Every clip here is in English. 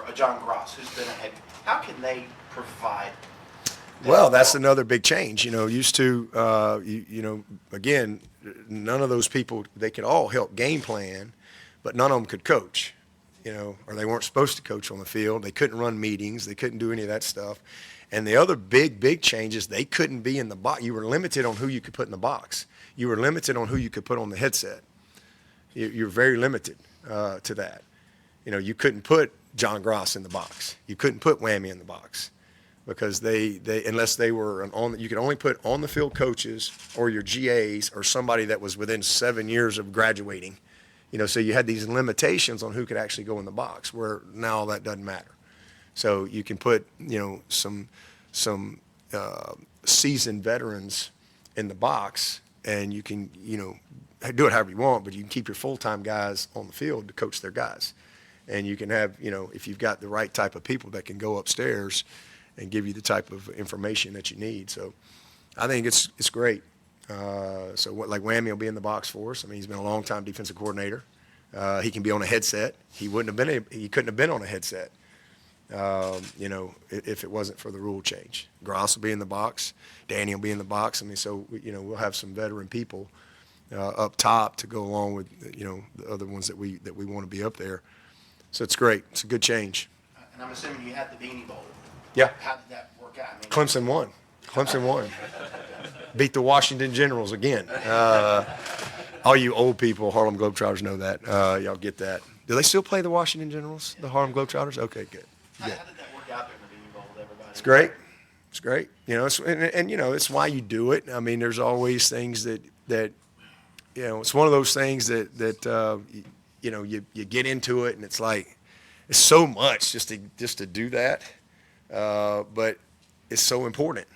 or a John Gross who's been ahead, how can they provide? Well, that's another big change. Used to, again, none of those people, they could all help game plan, but none of them could coach, or they weren't supposed to coach on the field. They couldn't run meetings. They couldn't do any of that stuff. And the other big change is they couldn't be in the box. You were limited on who you could put in the box. You were limited on who you could put on the headset. You're very limited to that. You couldn't put John Gross in the box. You couldn't put Whammy in the box. Because they unless they were you could only put on the field coaches or your GAs or somebody that was within 7 years of graduating, so you had these limitations on who could actually go in the box, where now that doesn't matter. So you can put some seasoned veterans in the box, and you can do it however you want, but you can keep your full-time guys on the field to coach their guys, and you can have if you've got the right type of people that can go upstairs and give you the type of information that you need. So I think it's great. Like Whammy will be in the box for us. I mean, he's been a long-time defensive coordinator. He can be on a headset. He couldn't have been on a headset, if it wasn't for the rule change. Gross will be in the box. Danny will be in the box. I mean, so, we'll have some veteran people up top to go along with, the other ones that we want to be up there. So it's great. It's a good change. And I'm assuming you had the Beanie Bowl. Yeah. How did that work out? Clemson won. Beat the Washington Generals again. All you old people, Harlem Globetrotters, know that. Y'all get that. Do they still play the Washington Generals, the Harlem Globetrotters? Okay, good. How did that work out there in the Beanie Bowl with everybody? It's great. It's great. It's why you do it. I mean, there's always things that it's one of those things that you get into it, and it's like it's so much just to do that. But it's so important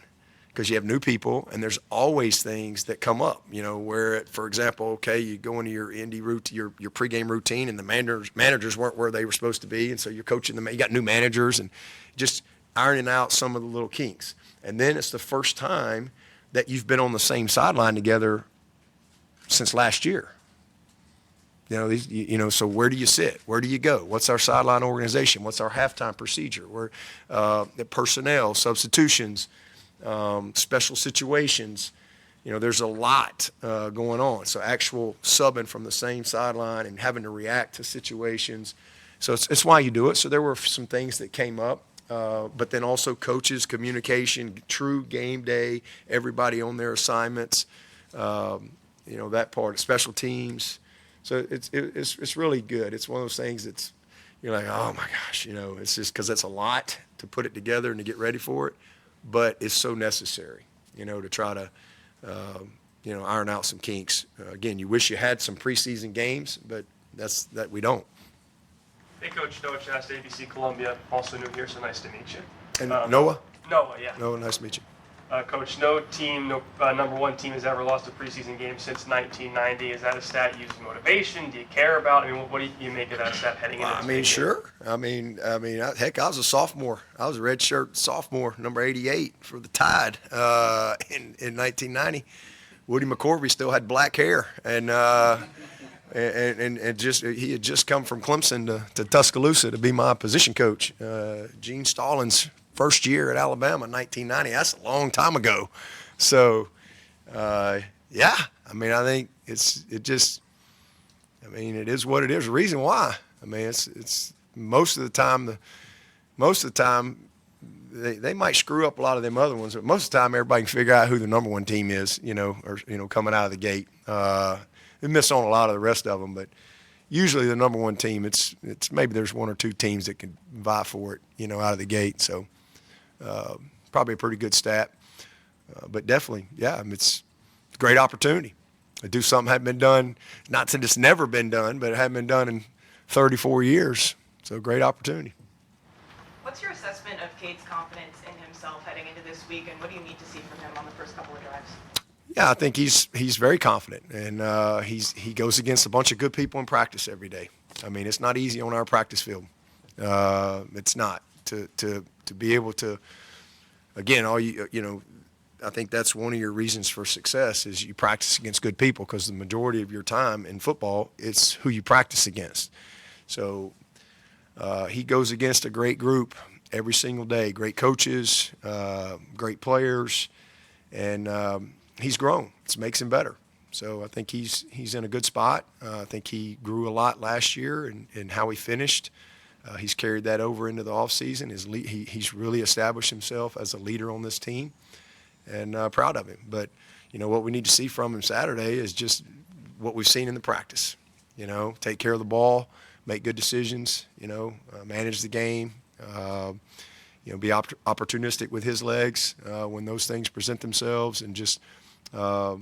because you have new people, and there's always things that come up, where, for example, okay, you go into your your pregame routine, and the managers weren't where they were supposed to be, and so you're coaching them. You got new managers, and just ironing out some of the little kinks. And then it's the first time that you've been on the same sideline together since last year. So where do you sit? Where do you go? What's our sideline organization? What's our halftime procedure? Where the personnel, substitutions, special situations. There's a lot going on. So actual subbing from the same sideline and having to react to situations. So it's why you do it. So there were some things that came up, but then also coaches, communication, true game day, everybody on their assignments. That part, special teams. So it's really good. It's one of those things that's you're like, oh my gosh, it's just because it's a lot to put it together and to get ready for it, but it's so necessary, to try to iron out some kinks. Again, you wish you had some preseason games, but that we don't. Hey, Coach Noah Chast, ABC Columbia, also new here, so nice to meet you. And Noah? Noah, yeah. Noah, nice to meet you. Coach, no number one team has ever lost a preseason game since 1990. Is that a stat you use as motivation? Do you care about? I mean, what do you make of that stat heading into this sure. Heck, I was a sophomore. I was a redshirt sophomore, number 88 for the Tide in 1990. Woody McCorvey still had black hair, and he had just come from Clemson to Tuscaloosa to be my position coach. Gene Stallings' first year at Alabama in 1990. That's a long time ago. So, I think it is what it is. The reason why. I mean, it's most of the time they might screw up a lot of them other ones, but most of the time everybody can figure out who the number one team is, coming out of the gate. They miss on a lot of the rest of them, but usually the number one team, it's maybe there's one or two teams that can vie for it, out of the gate. So, probably a pretty good stat, but definitely, it's a great opportunity to do something that hadn't been done, not that it's never been done, but it hadn't been done in 34 years. So great opportunity. What's your assessment of Cade's confidence in himself heading into this week, and what do you need to see from him on the first couple of drives? Yeah, I think he's very confident, and he goes against a bunch of good people in practice every day. I mean, it's not easy on our practice field. It's not to be able to. Again, I think that's one of your reasons for success is you practice against good people, because the majority of your time in football, it's who you practice against. So he goes against a great group every single day, great coaches, great players, and he's grown. It makes him better. So I think he's in a good spot. I think he grew a lot last year in how he finished. He's carried that over into the offseason. He's really established himself as a leader on this team, and proud of him. But, what we need to see from him Saturday is just what we've seen in the practice. Take care of the ball, make good decisions, manage the game, be opportunistic with his legs when those things present themselves, and just, let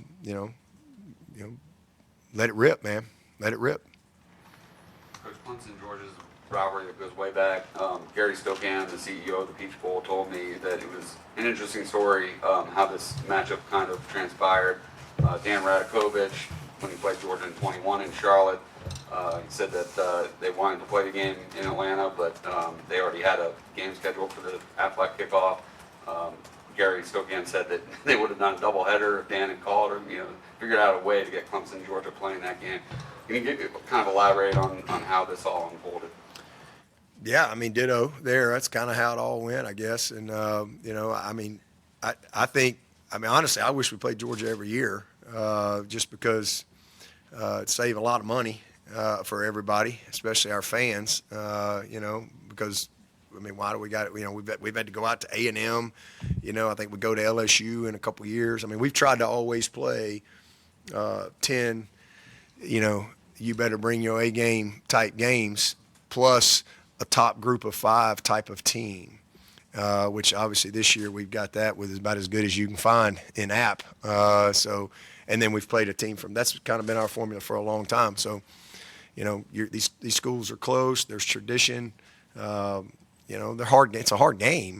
it rip, man. Let it rip. Coach, Clemson-Georgia's rivalry that goes way back. Gary Stokan, the CEO of the Peach Bowl, told me that it was an interesting story how this matchup kind of transpired. Dan Radakovich, when he played Georgia in 21 in Charlotte, he said that they wanted to play the game in Atlanta, but they already had a game scheduled for the Aflac kickoff. Gary Stokan said that they would have done a doubleheader if Dan had called, or figured out a way to get Clemson-Georgia playing that game. Can you kind of elaborate on how this all unfolded? Yeah, ditto there. That's kind of how it all went, I guess. And, I think, honestly, I wish we played Georgia every year just because it'd save a lot of money for everybody, especially our fans, because, why do we got it? We've had to go out to A&M. I think we go to LSU in a couple of years. We've tried to always play 10, you better bring your A game type games, plus a top group of 5 type of team, which obviously this year we've got that with about as good as you can find in app. And then we've played a team that's kind of been our formula for a long time. So, these schools are close. There's tradition. They're hard. It's a hard game.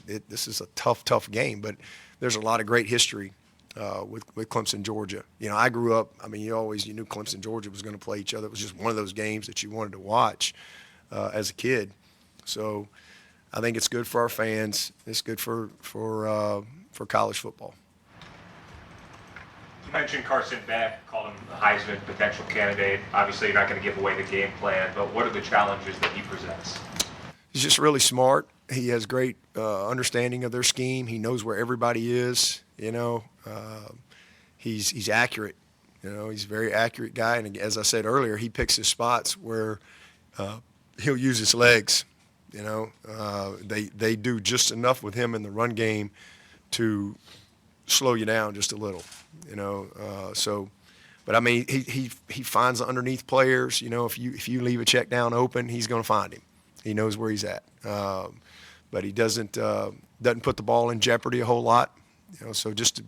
This is a tough game, but there's a lot of great history with Clemson-Georgia. I grew up, you knew Clemson-Georgia was going to play each other. It was just one of those games that you wanted to watch as a kid. So I think it's good for our fans. It's good for college football. You mentioned Carson Beck, called him the Heisman potential candidate. Obviously, you're not going to give away the game plan, but what are the challenges that he presents? He's just really smart. He has great understanding of their scheme. He knows where everybody is. He's accurate. He's a very accurate guy. And as I said earlier, he picks his spots where he'll use his legs. They do just enough with him in the run game to slow you down just a little. But he finds the underneath players. If you leave a check down open, he's going to find him. He knows where he's at. But he doesn't put the ball in jeopardy a whole lot. So just a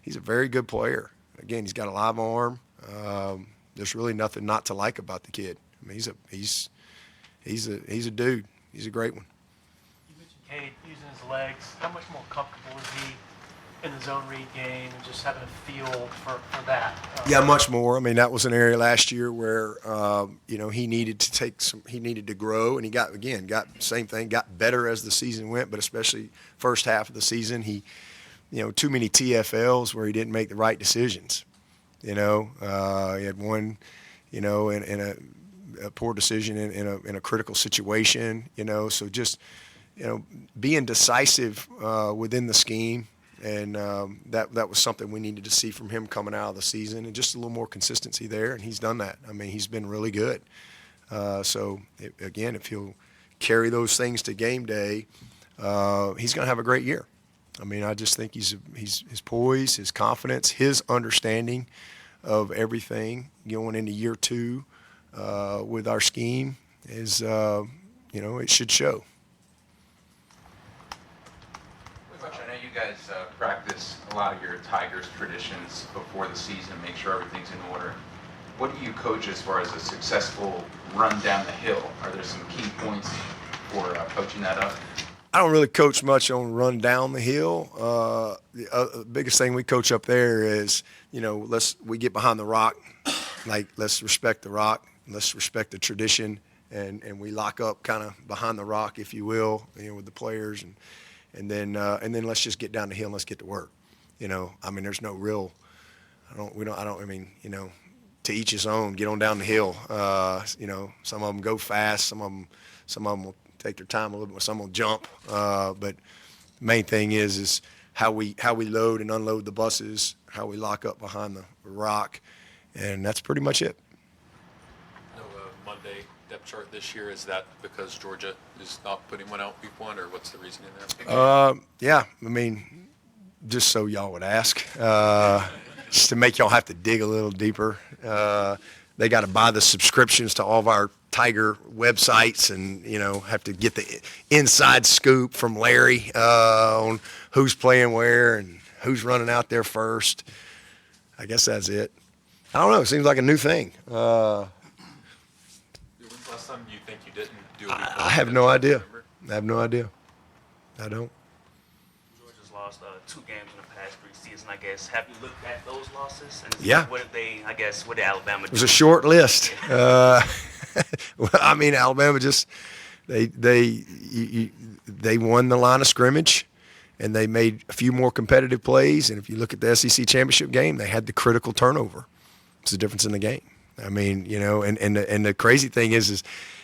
he's a very good player. Again, he's got a live arm. There's really nothing not to like about the kid. He's a dude. He's a great one. You mentioned Cade using his legs. How much more comfortable is he in the zone read game and just having a feel for that? Yeah, much more. That was an area last year where he needed to grow, and he got the same thing, got better as the season went, but especially first half of the season, he too many TFLs where he didn't make the right decisions. He had one, in a poor decision in a critical situation. So just being decisive within the scheme. And that was something we needed to see from him coming out of the season, and just a little more consistency there, and he's done that. He's been really good. If he'll carry those things to game day, he's going to have a great year. I just think his poise, his confidence, his understanding of everything going into year 2 with our scheme is, it should show. Coach, I know you guys practice a lot of your Tigers traditions before the season, make sure everything's in order. What do you coach as far as a successful run down the hill? Are there some key points for coaching that up? I don't really coach much on run down the hill. The biggest thing we coach up there is, we get behind the rock, let's respect the rock, let's respect the tradition, and we lock up kind of behind the rock, if you will, with the players, and then let's just get down the hill and let's get to work. There's no real, to each his own. Get on down the hill. Some of them go fast. Some of them will take their time a little bit. Some will jump. But the main thing is how we load and unload the buses, how we lock up behind the rock, and that's pretty much it. No Monday depth chart this year. Is that because Georgia is not putting one out week 1, or what's the reasoning there? Yeah, I mean, just so y'all would ask, just to make y'all have to dig a little deeper. They got to buy the subscriptions to all of our Tiger websites and, have to get the inside scoop from Larry on who's playing where and who's running out there first. I guess that's it. I don't know. It seems like a new thing. When's the last time you think you didn't do a week I 1? have no idea. I have no idea. I don't. Georgia's lost 2 games in the past preseason, I guess. Have you looked at those losses? And Yeah. What did Alabama do? It was a short list. Well, I mean, Alabama just they won the line of scrimmage, and they made a few more competitive plays. And if you look at the SEC championship game, they had the critical turnover. It's the difference in the game. I mean, and the crazy thing is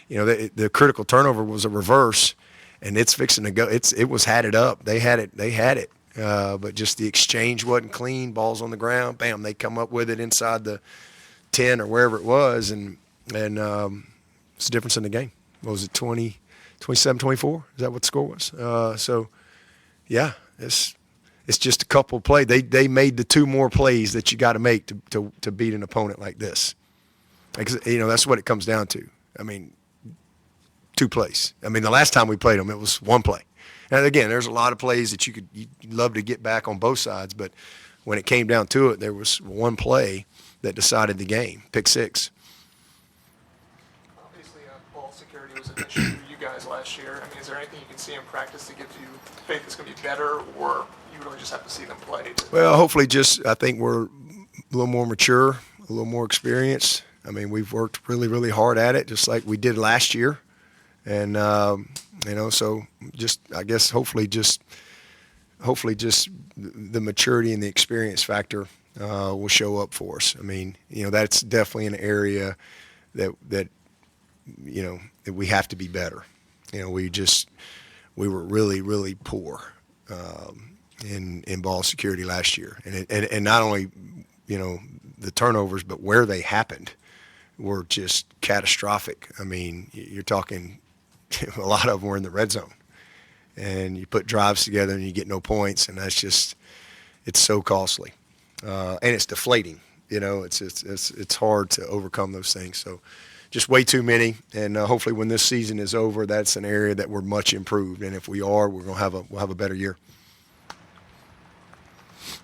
the critical turnover was a reverse, and it's fixing to go. It was had it up. They had it. But just the exchange wasn't clean. Balls on the ground. Bam, they come up with it inside the 10 or wherever it was, and it's the difference in the game. What was it, 27-24? Is that what the score was? So, yeah, it's just a couple of plays. They made the 2 more plays that you got to make to beat an opponent like this. That's what it comes down to. I mean, 2 plays. I mean, the last time we played them, it was 1 play. And again, there's a lot of plays that you'd love to get back on both sides, but when it came down to it, there was 1 play that decided the game. Pick 6. Obviously, ball security was an issue for you guys last year. I mean, is there anything you can see in practice that gives you faith it's going to be better, or you really just have to see them play? Well, hopefully I think we're a little more mature, a little more experienced. I mean, we've worked really, really hard at it, just like we did last year. And, so I guess hopefully just the maturity and the experience factor will show up for us. I mean, that's definitely an area that we have to be better. We were really, really poor in ball security last year. And not only, the turnovers, but where they happened were just catastrophic. I mean, you're talking a lot of them were in the red zone. And you put drives together and you get no points, and it's so costly. And it's deflating. It's hard to overcome those things. So just way too many. And hopefully when this season is over, that's an area that we're much improved. And if we are, we'll have a better year.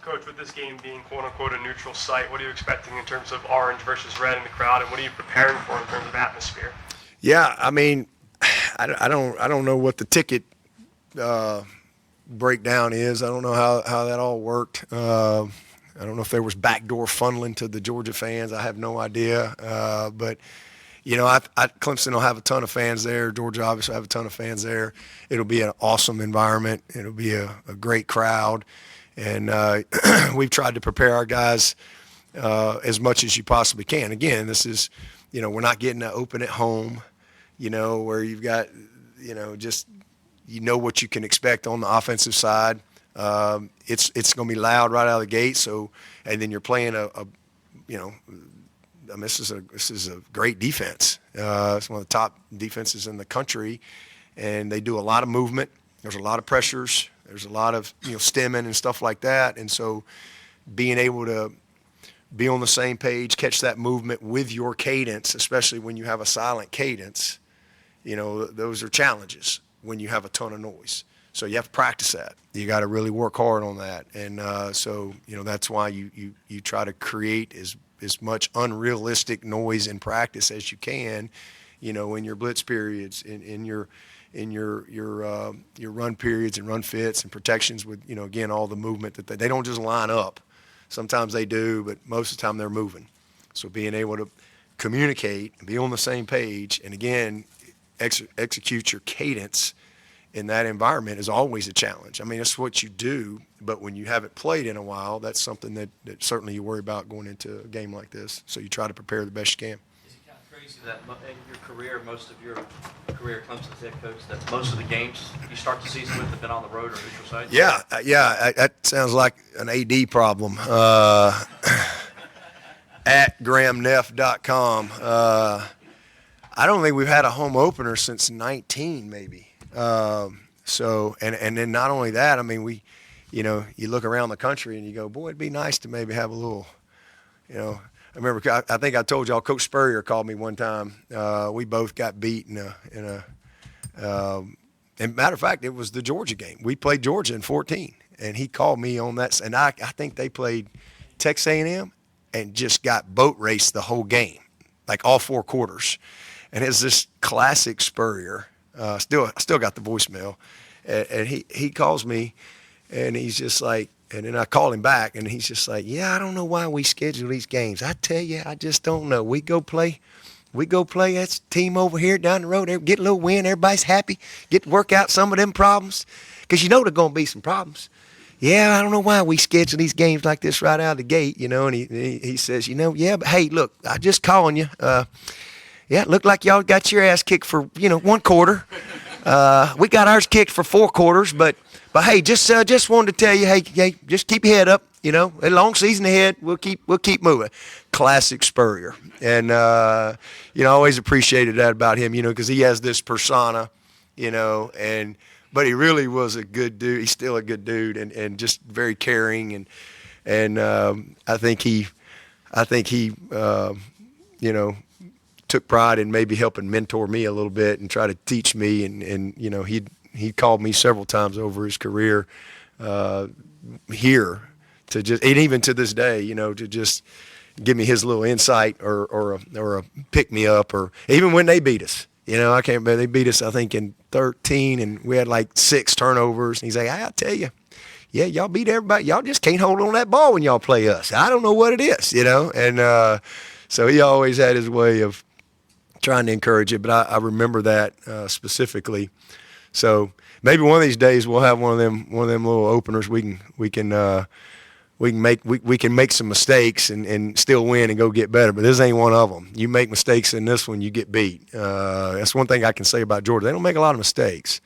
Coach, with this game being quote-unquote a neutral site, what are you expecting in terms of orange versus red in the crowd, and what are you preparing for in terms of atmosphere? Yeah, I mean, I don't know what the ticket breakdown is. I don't know how that all worked. I don't know if there was backdoor funneling to the Georgia fans. I have no idea. But Clemson will have a ton of fans there. Georgia obviously have a ton of fans there. It'll be an awesome environment. It'll be a great crowd. And we've tried to prepare our guys as much as you possibly can. Again, this is, we're not getting to open at home, where you've got, just what you can expect on the offensive side. It's going to be loud right out of the gate. So, and then you're playing this is a great defense. It's one of the top defenses in the country, and they do a lot of movement. There's a lot of pressures. There's a lot of stemming and stuff like that. And so, being able to be on the same page, catch that movement with your cadence, especially when you have a silent cadence, those are challenges when you have a ton of noise. So you have to practice that. You got to really work hard on that. And so that's why you try to create as much unrealistic noise in practice as you can, in your blitz periods, in your run periods and run fits and protections with, again, all the movement that they don't just line up. Sometimes they do, but most of the time they're moving. So being able to communicate and be on the same page and, again, execute your cadence in that environment is always a challenge. I mean, it's what you do, but when you haven't played in a while, that's something that certainly you worry about going into a game like this. So you try to prepare the best you can. Is it kind of crazy that in your career, most of your career at Clemson's head coach, that most of the games you start the season with have been on the road or neutral sites? Yeah, that sounds like an AD problem. At grahamneff.com. I don't think we've had a home opener since 19 maybe. So, and then not only that, I mean, you look around the country and you go, boy, it'd be nice to maybe have a little, I remember, I think I told y'all, Coach Spurrier called me one time. We both got beat and matter of fact, it was the Georgia game. We played Georgia in 14, and he called me on that. And I think they played Texas A&M and just got boat raced the whole game, like all 4 quarters. And it's this classic Spurrier. Still got the voicemail, and he calls me, and he's just like, and then I call him back, and he's just like, yeah, I don't know why we schedule these games. I tell you, I just don't know. We go play that team over here down the road, get a little win, everybody's happy, get to work out some of them problems, because there are going to be some problems. Yeah, I don't know why we schedule these games like this right out of the gate, and he says, yeah, but hey, look, I just calling you. Yeah, it looked like y'all got your ass kicked for, 1 quarter. We got ours kicked for 4 quarters, but hey, just wanted to tell you, hey, just keep your head up. A long season ahead. We'll keep moving. Classic Spurrier, and I always appreciated that about him. Because he has this persona, but he really was a good dude. He's still a good dude, and just very caring, and I think he took pride in maybe helping mentor me a little bit and try to teach me, and he called me several times over his career here to just, and even to this day, to just give me his little insight or a pick me up, or even when they beat us. I can't remember, they beat us I think in 13, and we had like 6 turnovers, and he's like, I tell you, yeah, y'all beat everybody, y'all just can't hold on that ball when y'all play us. I don't know what it is, and so he always had his way of trying to encourage it, but I remember that specifically. So maybe one of these days we'll have one of them little openers. We can make some mistakes and still win and go get better. But this ain't one of them. You make mistakes in this one, you get beat. That's one thing I can say about Georgia. They don't make a lot of mistakes.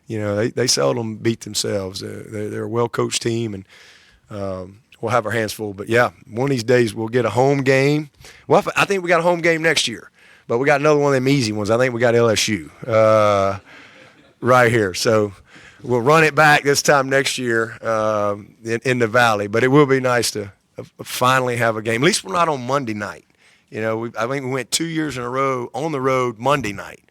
They seldom beat themselves. They're a well-coached team, and we'll have our hands full. But yeah, one of these days we'll get a home game. Well, I think we got a home game next year. But we got another one of them easy ones. I think we got LSU right here. So we'll run it back this time next year in the Valley. But it will be nice to finally have a game. At least we're not on Monday night. I think we went 2 years in a row on the road Monday night.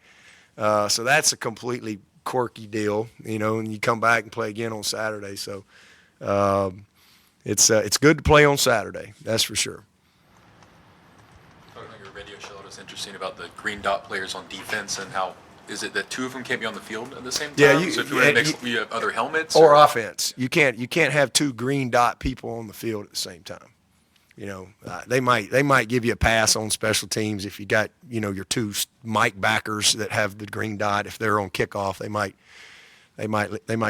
So that's a completely quirky deal, and you come back and play again on Saturday. So it's good to play on Saturday, that's for sure. Interesting about the green dot players on defense, and how is it that 2 of them can't be on the field at the same time? Yeah, so if you want to mix, you have other helmets or offense. You can't have 2 green dot people on the field at the same time. They might give you a pass on special teams if you got your 2 Mike backers that have the green dot. If they're on kickoff, they might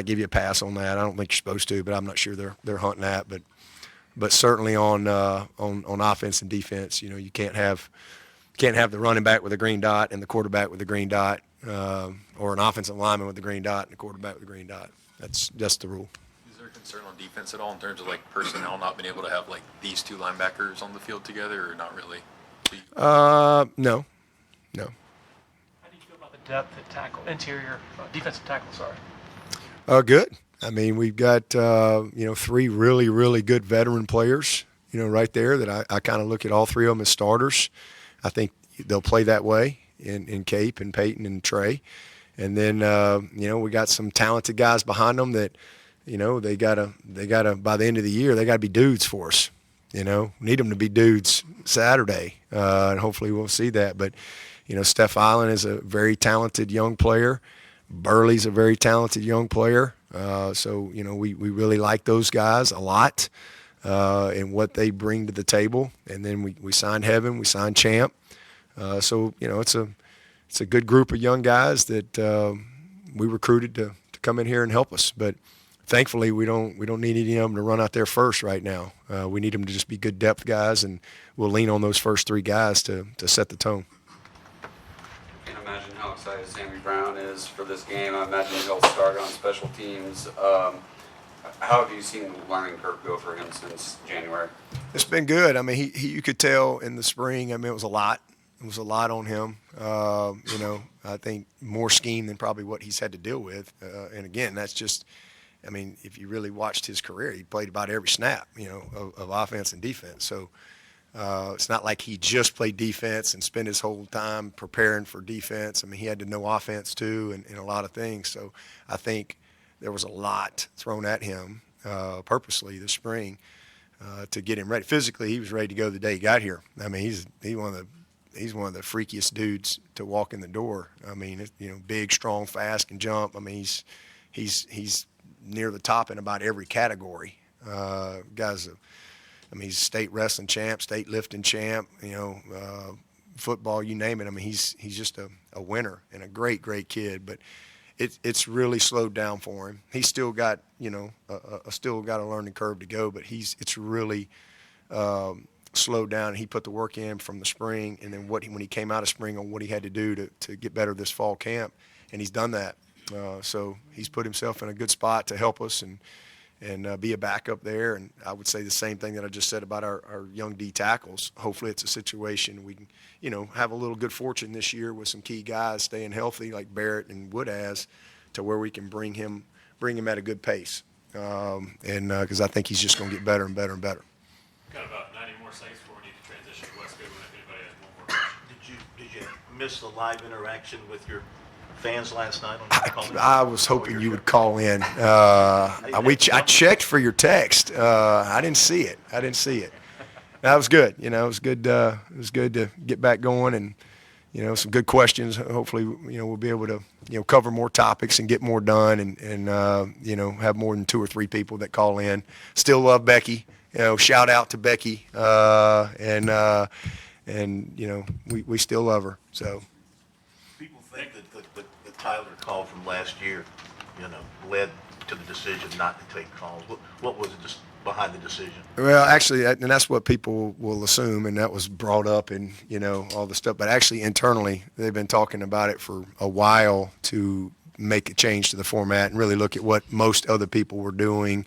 give you a pass on that. I don't think you're supposed to, but I'm not sure they're hunting that. But certainly on offense and defense, you can't have the running back with a green dot and the quarterback with a green dot, or an offensive lineman with the green dot and the quarterback with the green dot. That's the rule. Is there a concern on defense at all in terms of personnel not being able to have these 2 linebackers on the field together, or not really? No. How do you feel about the depth at tackle, interior defensive tackle? Sorry. Good. I mean, we've got 3 really, really good veteran players, right there that I kind of look at all 3 of them as starters. I think they'll play that way in Cape and Peyton and Trey. And then, we got some talented guys behind them that, they gotta, by the end of the year, they gotta be dudes for us. We need them to be dudes Saturday. And hopefully we'll see that. But, Steph Island is a very talented young player. Burley's a very talented young player. So, we really like those guys a lot. And what they bring to the table. And then we signed Heaven, we signed Champ. So, it's a good group of young guys that we recruited to come in here and help us. But thankfully, we don't need any of them to run out there first right now. We need them to just be good depth guys, and we'll lean on those first 3 guys to set the tone. I can't imagine how excited Sammy Brown is for this game. I imagine he'll start on special teams. How have you seen the learning curve go for him since January? It's been good. I mean, you could tell in the spring. I mean, it was a lot. It was a lot on him. You know, I think more scheme than probably what he's had to deal with. And again, that's just, I mean, if you really watched his career, he played about every snap, you know, of offense and defense. So it's not like he just played defense and spent his whole time preparing for defense. I mean, he had to know offense too, and a lot of things. So I think there was a lot thrown at him purposely this spring to get him ready. Physically, he was ready to go the day he got here. I mean, he's one of the freakiest dudes to walk in the door. I mean, you know, big, strong, fast, can jump. I mean, he's near the top in about every category. He's state wrestling champ, state lifting champ. You know, football, you name it. I mean, he's just a winner and a great kid. But it's really slowed down for him. He's still got, you know, still got a learning curve to go, but it's really slowed down. He put the work in from the spring, and then when he came out of spring on what he had to do to get better this fall camp, and he's done that. So he's put himself in a good spot to help us and be a backup there. And I would say the same thing that I just said about our young D tackles. Hopefully it's a situation we can, you know, have a little good fortune this year with some key guys staying healthy like Barrett and Wood has, to where we can bring him at a good pace. Because I think he's just going to get better and better and better. Got about 90 more seconds before we need to transition to West Goodwin if anybody has one more question. Did you miss the live interaction with your fans last night on your call? I was hoping you would call in. I checked for your text. I didn't see it. That was good. You know, it was good. It was good to get back going, and you know, some good questions. Hopefully, you know, we'll be able to, you know, cover more topics and get more done, and you know, have more than 2 or 3 people that call in. Still love Becky. You know, shout out to Becky, and you know, we still love her. So People think that the Tyler call from last year, you know, led to the decision not to take calls. What was it behind the decision? Well, actually, and that's what people will assume, and that was brought up in, you know, all the stuff. But actually, internally, they've been talking about it for a while to make a change to the format and really look at what most other people were doing,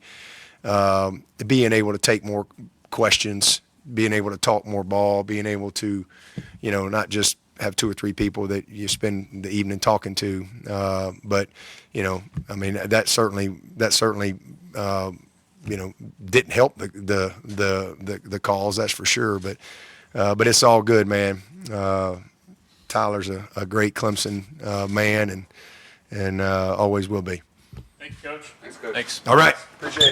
being able to take more questions, being able to talk more ball, being able to, you know, not just have 2 or 3 people that you spend the evening talking to, but you know, I mean, that certainly you know, didn't help the calls, that's for sure. But it's all good, man. Tyler's a great Clemson man, and always will be. Thank you, Coach. Thanks, Coach. Thanks. All right. Appreciate it.